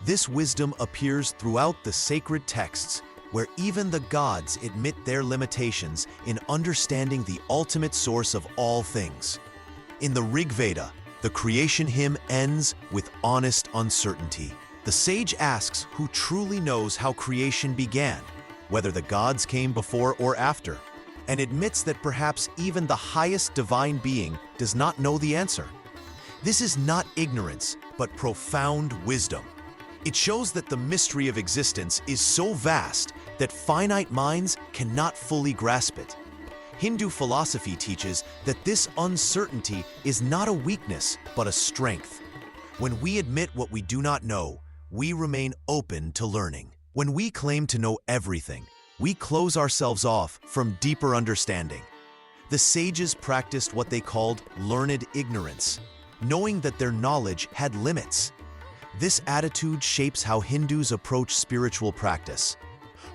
This wisdom appears throughout the sacred texts, where even the gods admit their limitations in understanding the ultimate source of all things. In the Rig Veda, the creation hymn ends with honest uncertainty. The sage asks who truly knows how creation began, whether the gods came before or after, and admits that perhaps even the highest divine being does not know the answer. This is not ignorance, but profound wisdom. It shows that the mystery of existence is so vast that finite minds cannot fully grasp it. Hindu philosophy teaches that this uncertainty is not a weakness, but a strength. When we admit what we do not know, we remain open to learning. When we claim to know everything, we close ourselves off from deeper understanding. The sages practiced what they called learned ignorance, knowing that their knowledge had limits. This attitude shapes how Hindus approach spiritual practice.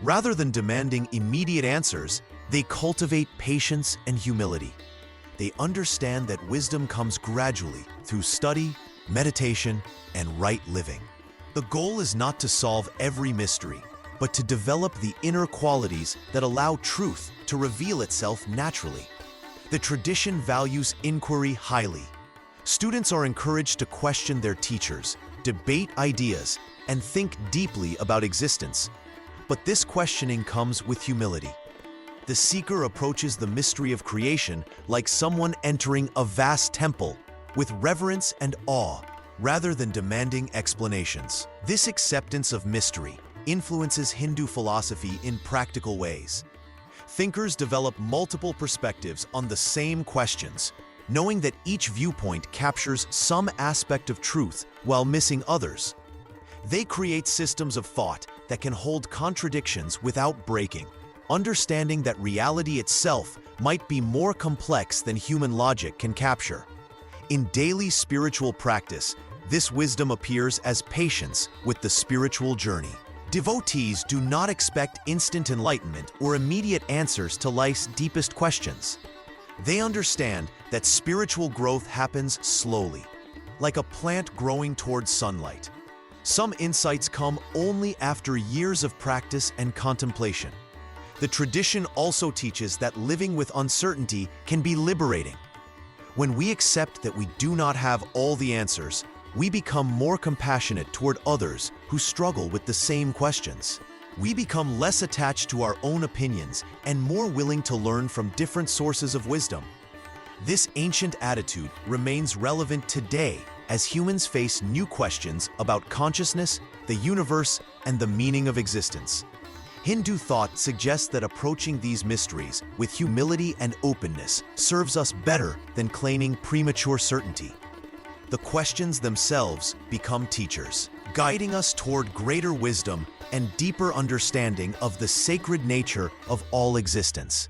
Rather than demanding immediate answers, they cultivate patience and humility. They understand that wisdom comes gradually through study, meditation, and right living. The goal is not to solve every mystery, but to develop the inner qualities that allow truth to reveal itself naturally. The tradition values inquiry highly. Students are encouraged to question their teachers, debate ideas, and think deeply about existence. But this questioning comes with humility. The seeker approaches the mystery of creation like someone entering a vast temple, with reverence and awe, rather than demanding explanations. This acceptance of mystery influences Hindu philosophy in practical ways. Thinkers develop multiple perspectives on the same questions, knowing that each viewpoint captures some aspect of truth while missing others. They create systems of thought that can hold contradictions without breaking, understanding that reality itself might be more complex than human logic can capture. In daily spiritual practice, this wisdom appears as patience with the spiritual journey. Devotees do not expect instant enlightenment or immediate answers to life's deepest questions. They understand that spiritual growth happens slowly, like a plant growing towards sunlight. Some insights come only after years of practice and contemplation. The tradition also teaches that living with uncertainty can be liberating. When we accept that we do not have all the answers, we become more compassionate toward others who struggle with the same questions. We become less attached to our own opinions and more willing to learn from different sources of wisdom. This ancient attitude remains relevant today as humans face new questions about consciousness, the universe, and the meaning of existence. Hindu thought suggests that approaching these mysteries with humility and openness serves us better than claiming premature certainty. The questions themselves become teachers, guiding us toward greater wisdom and deeper understanding of the sacred nature of all existence.